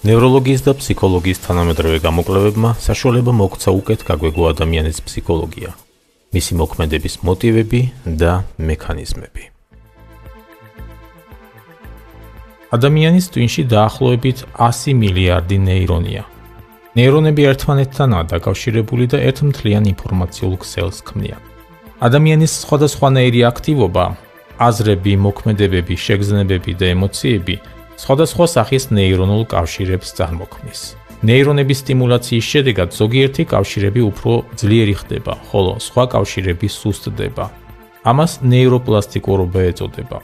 ნევროლოგიის და ფსიქოლოგიის თანამედროვე გამოკვლევებმა საშუალება მოგვცა უკეთ გაგვეგო ადამიანის ფსიქოლოგია, მისი მოქმედების მოტივები და მექანიზმები. ადამიანის ტვინში დაახლოებით 100 მილიარდი ნეირონია. ნეირონები ერთმანეთთანაა დაკავშირებული და ერთმთლიან ინფორმაციულ ქსელს ქმნიან. ადამიანის სხვადასხვანაირი აქტივობა, აზრები, მოქმედებები, შეგრძნებები და ემოციები სხვადასხვა სახის ნეირონულ კავშირებს წარმოქმნის. ნეირონების სტიმულაციის შედეგად ზოგიერთი კავშირები უფრო ძლიერი ხდება, ხოლო სხვა კავშირები სუსტდება. ამას ნეიროპლასტიკურობა ეწოდება.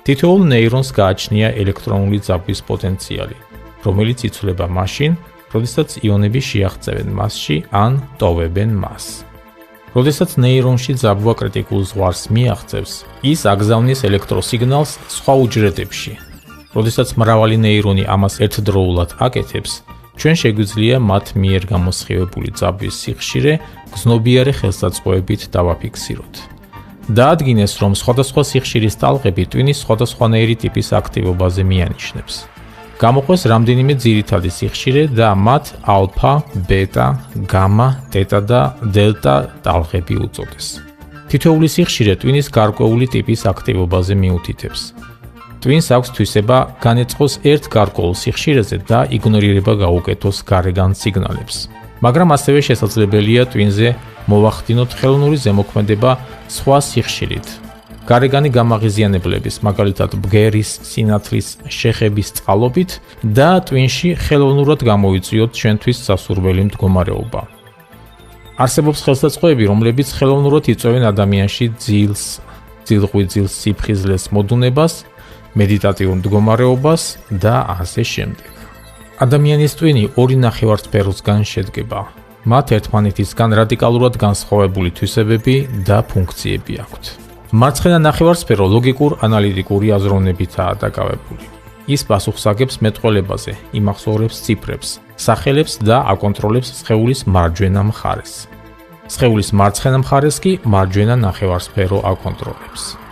თითოეულ ნეირონს გააჩნია ელექტრონული ძაბვის პოტენციალი, რომელიც იცვლება მაშინ, როდესაც იონები შეაღწევენ მასში ან ტოვებენ მას. როდესაც ნეირონში ძაბვა კრიტიკულ ზღვარს მიაღწევს, ის აგზავნის ელექტროსიგნალს სხვა უჯრედებში. როდესაც მრავალი ნეირონი ამას ერთდროულად აკეთებს, ჩვენ შეგვიძლია მათ მიერ გამოსხივებული ძაბვის სიხშირე გზნობიარე ხელსაწყოებით დავაფიქსიროთ. დაადგინეს, რომ სხვადასხვა სიხშირის ტალღები ტვინის სხვადასხვანაირი ტიპის აქტივობაზე მიანიშნებს. გამოყვეს რამდენიმე ძირითადი სიხშირე და მათ ალფა, ბეტა, გამა, თეტა და დელტა ტალღები უწოდეს. თითოეული სიხშირე ტვინის გარკვეული ტიპის აქტივობაზე მიუთითებს. ტვინს აქვს თვისება განეწყოს ერთ გარკვეულ სიხშირეზე და იგნორირება გაუკეთოს გარეგან სიგნალებს. მაგრამ ასევე შესაძლებელია ტვინზე მოვახდინოთ ხელოვნური ზემოქმედება სხვა სიხშირით. გარეგანი გამაღიზიანებლების, მაგალითად ბგერის, სინათლის, შეხების წყალობით და ტვინში ხელოვნურად გამოიწვიოთ ჩვენთვის სასურველი მდგომარეობა. არსებობს ხელსაწყოები, რომლებიც ხელოვნურად იწვევენ ადამიანში ძილს, ძილღვიძილს, სიფხიზლეს მოდუნებას, მედიტატიურ მდგომარეობას და ასე შემდეგ. ადამიანის ტვინი ორი ნახევარსფეროსგან შედგება. მათ ერთმანეთისგან რადიკალურად განსხვავებული თვისებები და ფუნქციები აქვთ. მარცხენა ნახევარსფერო ლოგიკურ-ანალიტიკური აზროვნებითაა დაკავებული. ის პასუხს აგებს მეტყველებაზე, იმახსოვრებს ციფრებს, სახელებს და აკონტროლებს სხეულის მარჯვენა მხარეს. სხეულის მარცხენა მხარეს კი მარჯვენა ნახევარსფერო აკონტროლებს.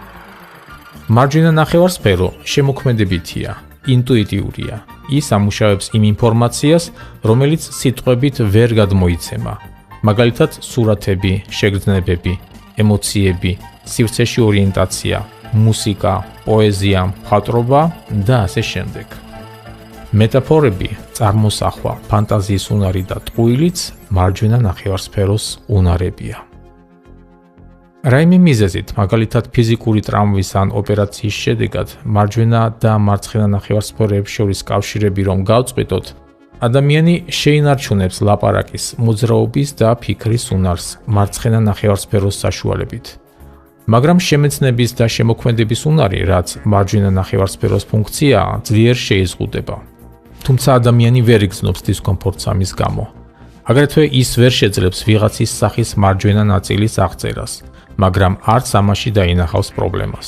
მარჯვენა ნახევარსფერო შემოქმედებითია, ინტუიტიურია. ის ამუშავებს იმ ინფორმაციას, რომელიც სიტყვებით ვერ გადმოიცემა. მაგალითად, სურათები, შეგრძნებები, ემოციები, სივრცეში ორიენტაცია, მუსიკა, პოეზია, მხატვრობა და ასე შემდეგ. მეტაფორები, წარმოსახვა, ფანტაზიის უნარი და ტყუილიც მარჯვენა ნახევარსფეროს უნარებია. რაიმე მიზეზით, მაგალითად ფიზიკური ტრავმის ან ოპერაციის შედეგად მარჯვენა და მარცხენა ნახევარსფეროებს შორის კავშირები რომ გავწყვიტოთ, ადამიანი შეინარჩუნებს ლაპარაკის, მოძრაობის და ფიქრის უნარს მარცხენა ნახევარსფეროს საშუალებით. მაგრამ შემეცნების და შემოქმედების უნარი, რაც მარჯვენა ნახევარსფეროს ფუნქციაა, ძლიერ შეიზღუდება. თუმცა ადამიანი ვერ იგრძნობს დისკომფორტს ამის გამო. აგრეთვე ის ვერ შეძლებს ვიღაცის სახის მარჯვენა ნაწილის აღწერას, მაგრამ არც ამაში დაინახავს პრობლემას.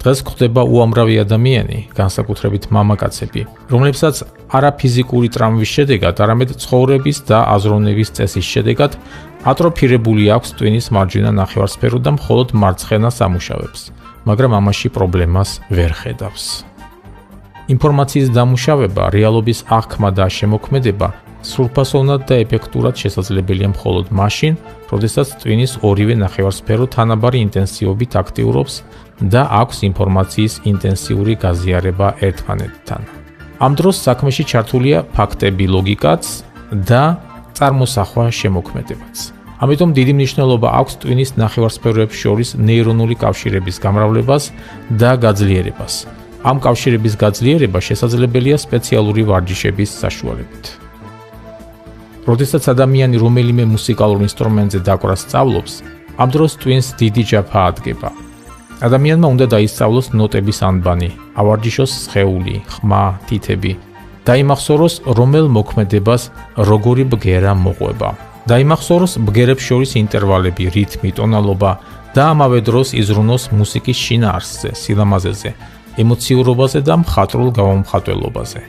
დღეს გვხვდება უამრავი ადამიანი, განსაკუთრებით მამაკაცები, რომლებსაც არა ფიზიკური ტრავმის შედეგად, არამედ ცხოვრების და აზროვნების წესის შედეგად ატროფირებული აქვს ტვინის მარჯვენა ნახევარსფერო და მხოლოდ მარცხენას ამუშავებს, მაგრამ ამაში პრობლემას ვერ ხედავს. ინფორმაციის დამუშავება, რეალობის აღქმა და შემოქმედება სრულფასოვნად და ეფექტურად შესაძლებელია მხოლოდ მაშინ, როდესაც ტვინის ორივე ნახევარსფერო თანაბარი ინტენსივობით აქტიურობს და აქვს ინფორმაციის ინტენსიური გაზიარება ერთმანეთთან. ამ დროს საქმეში ჩართულია ფაქტები, ლოგიკაც და წარმოსახვა შემოქმედებაც. ამიტომ დიდი მნიშვნელობა აქვს ტვინის ნახევარსფეროებს შორის ნეირონული კავშირების გამრავლებას და გაძლიერებას. ამ კავშირების გაძლიერება შესაძლებელია სპეციალური ვარჯიშების საშუალებით. როდესაც ადამიანი რომელიმე მუსიკალურ ინსტრუმენტზე დაკვრას სწავლობს, ამ დროს ტვინს დიდი ჯაფა ადგება. ადამიანმა უნდა დაისწავლოს ნოტების ანბანი, ავარჯიშოს სხეული, ხმა, თითები, დაიმახსოვროს რომელ მოქმედებას როგორი ბგერა მოყვება. დაიმახსოვროს ბგერებს შორის ინტერვალები, რითმი, ტონალობა და ამავე დროს იზრუნოს მუსიკის შინაარსზე, სილამაზეზე, ემოციურობაზე და მხატვრულ გამომხატველობაზე.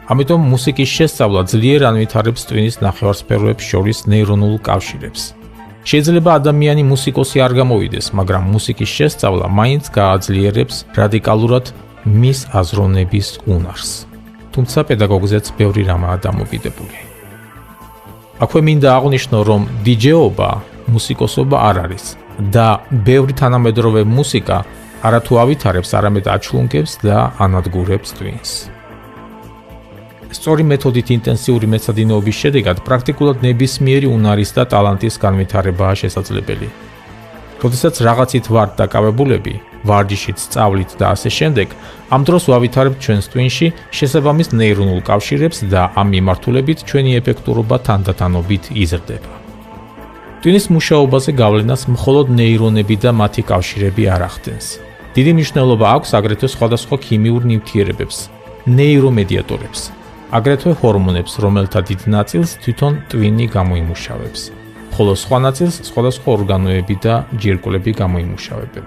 ამიტომ მუსიკის შესწავლა ძლიერ ანვითარებს ტვინის ნახევარსფეროებს შორის ნეირონულ კავშირებს. შეიძლება ადამიანი მუსიკოსი არ გამოვიდეს, მაგრამ მუსიკის შესწავლა მაინც გააძლიერებს რადიკალურად მის აზროვნების უნარს. თუმცა პედაგოგზეც ბევრი რამაა დამოკიდებული. აქვე მინდა აღვნიშნო, რომ დიჯეობა მუსიკოსობა არ არის და ბევრი თანამედროვე მუსიკა არათუ ავითარებს, არამედ აჩლუნგებს და ანადგურებს twins. სწორი მეთოდით ინტენსიური მეცადინეობის შედეგად პრაქტიკულად ნებისმიერი უნარის და ტალანტის განვითარებაა შესაძლებელი. როდესაც რაღაცით ვართ დაკავებულები, ვარჯიშით, სწავლით და ასე შემდეგ, ამ დროს ვავითარებთ ჩვენს twin-ში შესაბამის ნეირონულ კავშირებს და ამ მიმართულებით ჩვენი ეფექტურობა თანდათანობით იზრდება. twin-ის მუშაობაზე გავლენას მხოლოდ ნეირონები და მათი კავშირები არ ახდენს. დიდი მნიშვნელობა აქვს აგრეთვე სხვადასხვა ქიმიურ ნივთიერებებს, ნეირომედიატორებს, აგრეთვე ჰორმონებს, რომელთა დიდ ნაწილს თვითონ twin-ი გამოიმუშავებს, ხოლო სხვა ნაწილს სხვადასხვა ორგანოები და ჯირკვლები გამოიმუშავებენ.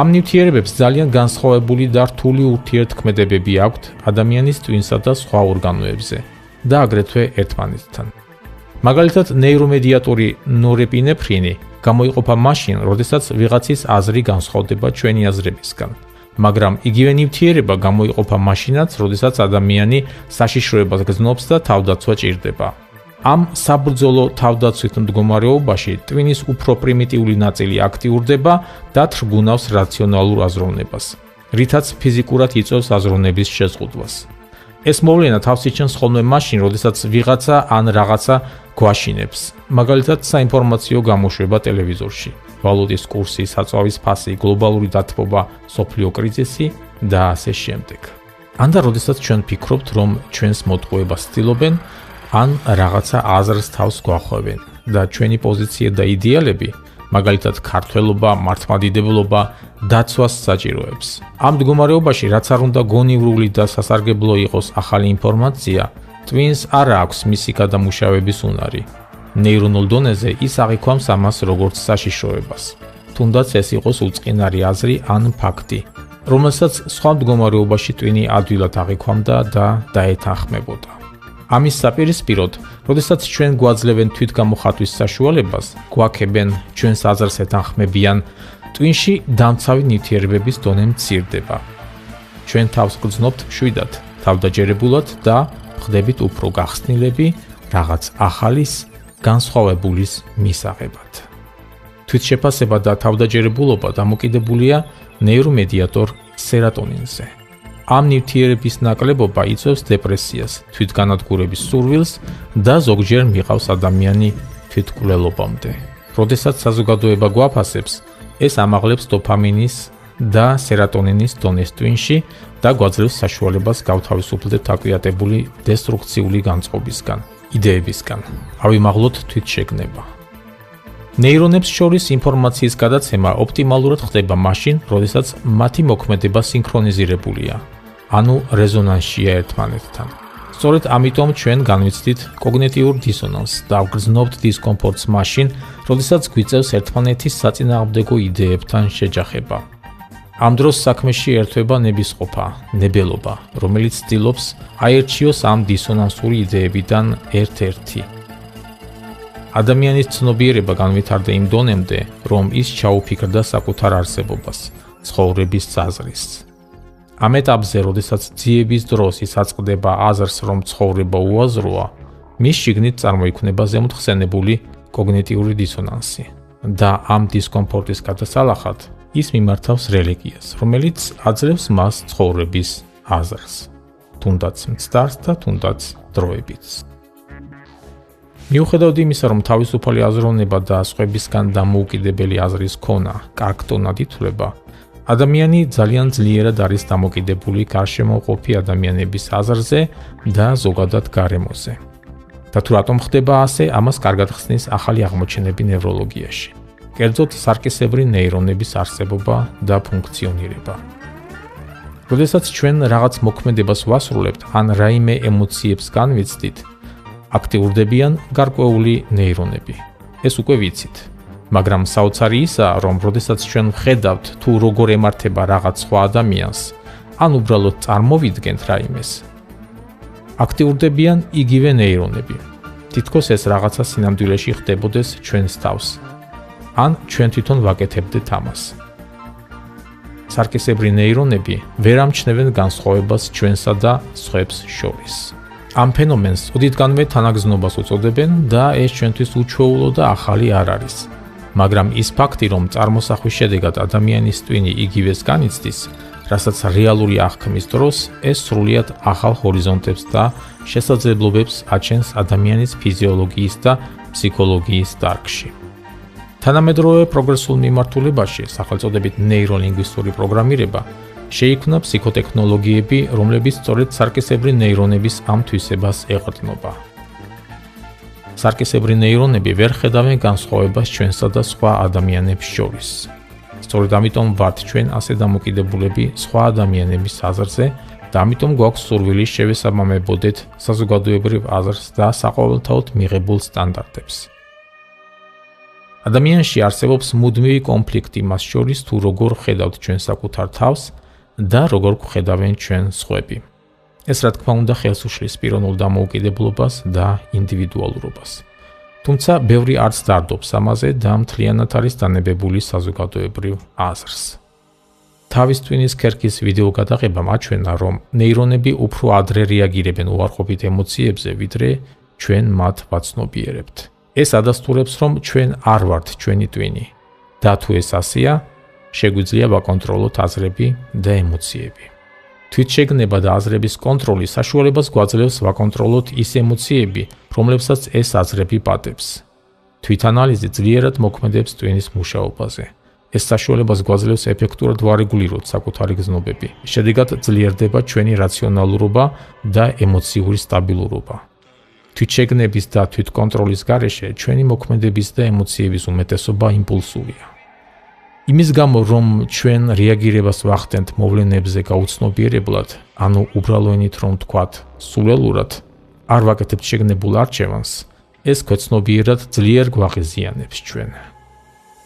ამ ნივთიერებებს ძალიან განსხვავებული და რთული ურთიერთქმედებები აქვთ ადამიანის twin-სა და სხვა ორგანოებზე და აგრეთვე ერთმანეთთან. მაგალითად, ნეირომედიატორი ნორეპინეფრინი გამოიყოფა მაშინ, როდესაც ვიღაცის აზრი განსხვავდება ჩვენი აზრებისგან, მაგრამ იგივე ნივთიერება გამოიყოფა მაშინაც, როდესაც ადამიანი საშიშროებას გრძნობს და თავდაცვა ჭირდება. ამ საბრძოლო თავდაცვით მდგომარეობაში twin-ის უფრო პრიმიტიული ნაწილი აქტიურდება და თრგუნავს რაციონალურ აზროვნებას, რითაც ფიზიკურად იწვევს აზროვნების შეზღუდვას. ეს მოვლენა თავს იჩენს ხოლმე მაშინ, როდესაც ვიღაცა ან რაღაცა გვაშინებს, მაგალითად საინფორმაციო გამოშვება ტელევიზორში, ვალუტის კურსი, საწვავის ფასი, გლობალური დათბობა, სოფლიო კრიზისი და ასე შემდეგ. ან და როდესაც ჩვენ ფიქრობთ, რომ ჩვენს მოტყუებას ცდილობენ, ან რაღაცა აზრს თავს გვახვევენ და ჩვენი პოზიცია და იდეალები, მაგალითად ქართველობა, მართლმადიდებლობა, დაცვას საჭიროებს. ამ მდგომარეობაში, რაც არ უნდა გონივრული და სასარგებლო იყოს ახალი ინფორმაცია, twin-ს არ აქვს მისი გადამუშავების უნარი. ნეირონულ დონეზე ის აღიქვამს ამას როგორც საშიშროებას, თუნდაც ეს იყოს უწყინარი აზრი ან ფაქტი, რომელსაც სხვა მდგომარეობაში twin-ი ადვილად აღიქვამდა და დაეთანხმებოდა. ამის საპირისპიროდ, როდესაც ჩვენ გვაძლევენ თვითგამოხატვის საშუალებას, გვაქებენ ჩვენს აზრს ეთანხმებიან, twin-ში დამცავი ნივთიერებების დონე მცირდება. ჩვენ თავს გრძნობთ მშვიდად, თავდაჯერებულად და ხდებით უფრო გახსნილები რაღაც ახალის, განსხვავებულის მისაღებად. თვითშეფასება და თავდაჯერებულობა დამოკიდებულია ნეირომედიატორ სერატონინზე. ამ ნივთიერების ნაკლებობა იწვევს დეპრესიას, თვითგანადგურების სურვილს და ზოგჯერ მიყავს ადამიანი თვითმკვლელობამდე. როდესაც საზოგადოება გვაფასებს, ეს ამაღლებს დოფამინის და სერატონინის დონეს twin-ში და გვაძლევს საშუალებას გავთავისუფლდეთ აკვიატებული დესტრუქციული განწყობისგან, იდეებისგან, ავიმაღლოთ თვითშეგნება. ნეირონებს შორის ინფორმაციის გადაცემა ოპტიმალურად ხდება მაშინ, როდესაც მათი მოქმედება სინქრონიზირებულია, ანუ რეზონანსია ერთმანეთთან. სწორედ ამიტომ ჩვენ განვიცდით კოგნიტიურ დისონანსს და ვგრძნობთ დისკომფორტს მაშინ, როდესაც გვიწევს ერთმანეთის საწინააღმდეგო იდეებთან შეჯახება. ამ დროს საქმეში ერთვება ნებისყოფა, ნებელობა, რომელიც ცდილობს აერჩიოს ამ დისონანსური იდეებიდან ერთ-ერთი. ადამიანის ცნობიერება განვითარდა იმ დონემდე, რომ ის ჩაუფიქრდა საკუთარ არსებობას, ცხოვრების საზრისს. ამ ეტაპზე, როდესაც ძიების დროს ის აწყდება აზრს, რომ ცხოვრება უაზროა, მის შიგნით წარმოიქმნება ზემოთხსენებული კოგნიტიური დისონანსი და ამ დისკომფორტის გადასალახად ის მიმართავს რელიგიას, რომელიც აძლევს მას ცხოვრების აზრს, თუნდაც მცდარს და თუნდაც დროებიც. მიუხედავად იმისა, რომ თავისუფალი აზროვნება და სხვებისგან დამოუკიდებელი აზრის ქონა კარგ ტონად ითვლება, ადამიანი ძალიან ძლიერად არის დამოკიდებული გარშემოყოფი ადამიანების აზრზე და ზოგადად გარემოზე. და თუ რატომ ხდება ასე, ამას კარგად ხსნის ახალი აღმოჩენები ნევროლოგიაში, კერძოდ სარკისებრი ნეირონების არსებობა და ფუნქციონირება. როდესაც ჩვენ რაღაც მოქმედებას ვასრულებთ ან რაიმე ემოციებს განვიცდით, აქტიურდებიან გარკვეული ნეირონები. ეს უკვე ვიცით. მაგრამ საოცარი ისაა, რომ როდესაც ჩვენ ვხედავთ თუ როგორ ემართება რაღაც სხვა ადამიანს, ან უბრალოდ წარმოვიდგენთ რაიმეს, აქტიურდებიან იგივე ნეირონები. თითქოს ეს რაღაცა სინამდვილეში ხდებოდეს ჩვენს თავს, ან ჩვენ თვითონ ვაკეთებდეთ ამას. სარკისებრი ნეირონები ვერ ამჩნევენ განსხვავებას ჩვენსა და სხვებს შორის. ამ ფენომენს ოდითგანვე თანაგზნობას უწოდებენ და ეს ჩვენთვის უჩვეულო და ახალი არ არის. მაგრამ ის ფაქტი, რომ წარმოსახვის შედეგად ადამიანის ტვინი იგივეს განიცდის, რასაც რეალური აღქმის დროს, ეს სრულიად ახალ ჰორიზონტებს და შესაძლებლობებს აჩენს ადამიანის ფიზიოლოგიის და ფსიქოლოგიის დარგში. თანამედროვე პროგრესულ მიმართულებაში, სახელწოდებით ნეიროლინგვისტური პროგრამირება, შეიქმნა ფსიქოტექნოლოგიები, რომლებიც სწორედ სარკისებრი ნეირონების ამ თვისებას ეყრდნობა. სარკისებრი ნეირონები ვერ ხედავენ განსხვავებას ჩვენსა და სხვა ადამიანებს შორის. სწორედ ამიტომ ვართ ჩვენ ასე დამოკიდებულები სხვა ადამიანების აზრზე და ამიტომ გვაქვს სურვილი შევესაბამებოდეთ საზოგადოებრივ აზრს და საყოველთაოდ მიღებულ სტანდარტებს. ადამიანში არსებობს მუდმივი კონფლიქტი მას შორის, თუ როგორ ხედავთ ჩვენ საკუთარ თავს და როგორ გვხედავენ ჩვენ სხვები. ეს რა თქმა უნდა ხელს უშლის პიროვნულ დამოუკიდებლობას და ინდივიდუალურობას. თუმცა ბევრი არც დარდობს ამაზე და მთლიანად არის დანებებული საზოგადოებრივ აზრს. თავის ტვინის ქერქის ვიდეო გადაღებამ აჩვენა, რომ ნეირონები უფრო ადრე რეაგირებენ უარყოფით ემოციებზე, ვიდრე ჩვენ მათ ვაცნობიერებთ. ეს ადასტურებს, რომ ჩვენ არ ვართ ჩვენი ტვინი და თუ ეს ასეა, შეგვიძლია ვაკონტროლოთ აზრები და ემოციები. თვითშეგნება და აზრების კონტროლი საშუალებას გვაძლევს ვაკონტროლოთ ის ემოციები, რომლებსაც ეს აზრები პატებს. თვითანალიზიძლიერად მოქმედებს ტვინის მუშაობაზე. ეს საშუალებას გვაძლევს ეფექტურად ვარეგულიროთ საკუთარი გზნობები. შედეგად ძლიერდება ჩვენი რაციონალურობა და ემოციური სტაბილურობა. თვითშეგნების და თვითკონტროლის გარეშე ჩვენი მოქმედების და ემოციების უმეტესობა იმპულსურია. იმის გამო, რომ ჩვენ რეაგირებას ვახდენთ მოვლენებზე გაუცნობიერებლად, ანუ უბრალოენით რომ ვთქვათ, სულელურად, არ ვაკეთებთ შეგნებულ არჩევანს, ეს ქვეცნობიერად ძლიერ გვაღიზიანებს ჩვენ.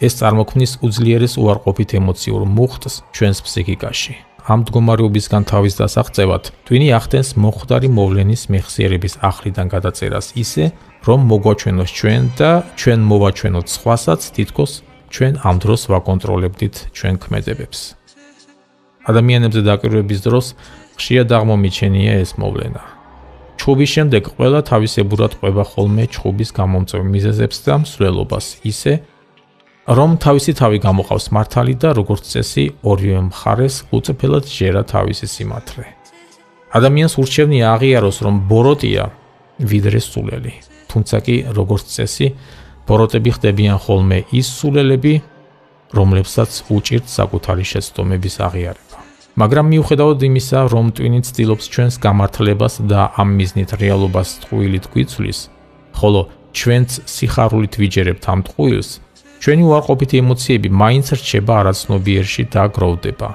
ეს წარმოქმნის უძლიერეს უარყოფით ემოციურ მუხტს ჩვენს ფსიქიკაში. ამ მდგომარეობისგან თავის დასაღწევად, ტვინი ახდენს მოხდარი მოვლენის მეხსიერების ახლიდან გადაწერას ისე, რომ მოგვაჩვენოს ჩვენ და ჩვენ მოვაჩვენოთ სხვასაც, თითქოს ჩვენ ამ დროს ვაკონტროლებდით ჩვენ ქმედებებს. ადამიანებზე დაკვირვების დროს ხშირად აღმომიჩენია ეს მოვლენა. ჩხუბის შემდეგ ყველა თავისებურად ყვება ხოლმე ჩხუბის გამომწვევ მიზეზებს და მსვლელობას ისე, რომ თავისი თავი გამოყავს მართალი და როგორც წესი ორივე მხარეს უწფელად ჯერა თავისი სიმართლე. ადამიანს ურჩევნია აღიაროს, რომ ბოროტია ვიდრე სულელი. თუმცა კი როგორც წესი ბოროტები ხდებიან ხოლმე ის სულელები, რომლებსაც უჭირთ საკუთარი შეცდომების აღიარება. მაგრამ მიუხედავად იმისა, რომ ტვინი ცდილობს ჩვენს გამართლებას და ამ მიზნით რეალობას ტყუილით გვიცვლის, ხოლო ჩვენც სიხარულით ვიჯერებთ ამ ტყუილს, ჩვენი უარყოფითი ემოციები მაინც რჩება არაცნობიერში და გროვდება.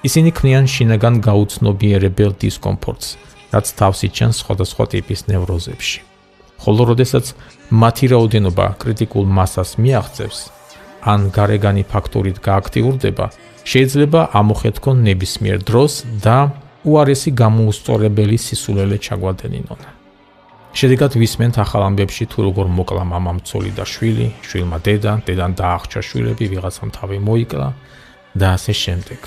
ისინი ქმნიან შინაგან გაუცნობიერებელ დისკომფორტს, რაც თავს იჩენს სხვადასხვა ტიპის ნევროზებში. ხოლო როდესაც მათი რაოდენობა კრიტიკულ მასას მიაღწევს, ან გარეგანი ფაქტორით გააქტიურდება, შეიძლება ამოხეთქონ ნებისმიერ დროს და უარესი გამოუსწორებელი სისულელე ჩაგვადენინონ. შედეგად ვისმენთ ახალ ამბებში, თუ როგორ მოკლა მამამცოლი და შვილი, შვილმა დედა, დედამ დაახჭა შვილები, ვიღაცამ თავი მოიკლა და ასე შემდეგ.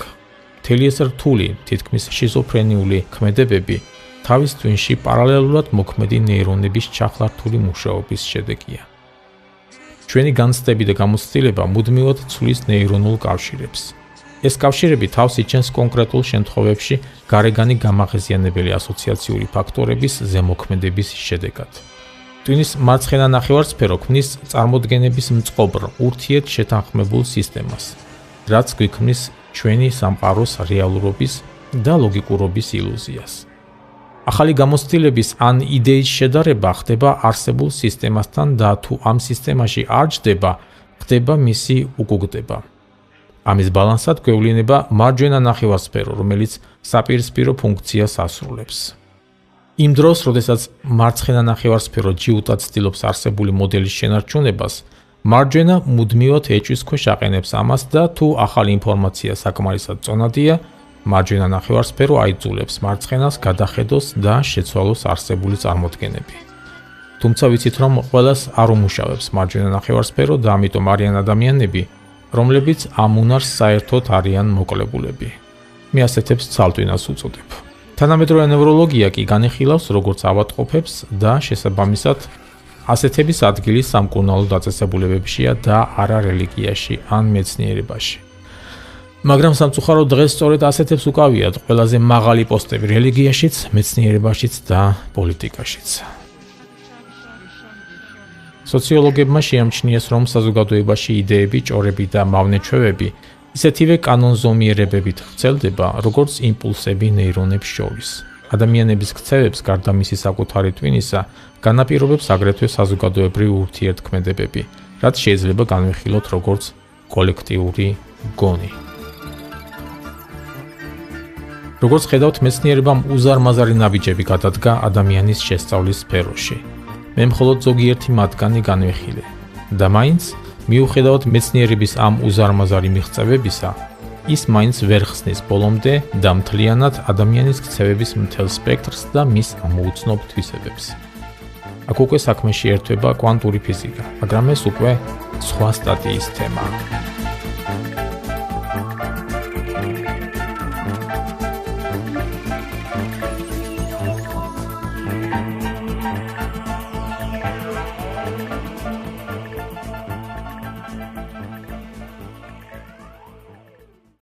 მთელი ეს რთული, თითქმის შიზოფრენიული ქმედებები თავის ტვინში პარალელურად მოქმედი ნეირონების ჩახლართული მუშაობის შედეგია. ჩვენი განცდები და გამოცდილება მუდმივად ცვლის ნეირონულ კავშირებს. ეს კავშირები თავს იჩენს კონკრეტულ შემთხვევებში გარეგანი გამაღიზიანებელი ასოციაციური ფაქტორების ზემოქმედების შედეგად. ტვინის მარცხენა ნახევარსფერო ქმნის წარმოდგენების მწყობრ ურთიერთ შეთანხმებულ სისტემას, რაც გვიქმნის ჩვენი სამყაროს რეალურობის და ლოგიკურობის ილუზიას. ახალი გამოცდილების ან იდეის შედარება ხდება არსებულ სისტემასთან და თუ ამ სისტემაში არ ჯდება, ხდება მისი უკუგდება. ამის ბალანსად გვევლინება მარჯვენა ნახევარსფერო, რომელიც საპირისპირო ფუნქციას ასრულებს. იმ დროს, როდესაც მარცხენა ნახევარსფერო ჯიუტად ცდილობს არსებული მოდელის შენარჩუნებას, მარჯვენა მუდმივად ეჭვის ქვეშ აყენებს ამას და თუ ახალი ინფორმაცია საკმარისად წონადია, მარჯვენა ნახევარსფერო აიძულებს მარცხენას გადახედოს და შეცვალოს არსებული წარმოდგენები. თუმცა ვიცით, რომ ყველას არ უმუშავებს მარჯვენა ნახევარსფერო და ამიტომ არიან ადამიანები, რომლებიც ამ უნარს საერთოდ არიან მოკლებულები. მე ასეთებს ცალტვინას უწოდებ. თანამედროვე ნევროლოგია კი განიხილავს როგორც ავადმყოფებს და შესაბამისად ასეთების ადგილი სამკურნალო დაწესებულებებშია და არა რელიგიაში ან მეცნიერებაში. მაგრამ სამწუხაროდ დღეს სწორედ ასეთებს უკავიათ ყველაზე მაღალი პოსტები რელიგიაშიც, მეცნიერებაშიც და პოლიტიკაშიც. სოციოლოგებმა შეამჩნიეს, რომ საზოგადოებაში იდეები, ჭორები და მავნე-ჩვევები ისეთივე კანონზომიერებებით ვრცელდება, როგორც იმპულსები ნეირონებს შორის. ადამიანების ქცევებს გარდა მისი საკუთარი ტვინისა, განაპირობებს აგრეთვე საზოგადოებრივი ურთიერთქმედებები, რაც შეიძლება განვიხილოთ როგორც კოლექტიური გონი. როგორც ხედავთ, მეცნიერებამ უზარმაზარი ნაბიჯები გადადგა ადამიანის შესწავლის სფეროში. მე მხოლოდ ზოგიერთი მათგანი განვიხილე და მაინც მიუხედავად მეცნიერების ამ უზარმაზარი მიღწევებისა, ის მაინც ვერ ხსნის ბოლომდე და მთლიანად ადამიანის ქცევების მთელ სპექტრს და მის ამოუცნობ თვისებებს. აქ უკვე საქმეში ერთვება კვანტური ფიზიკა, მაგრამ ეს უკვე სხვა სტატიის თემაა.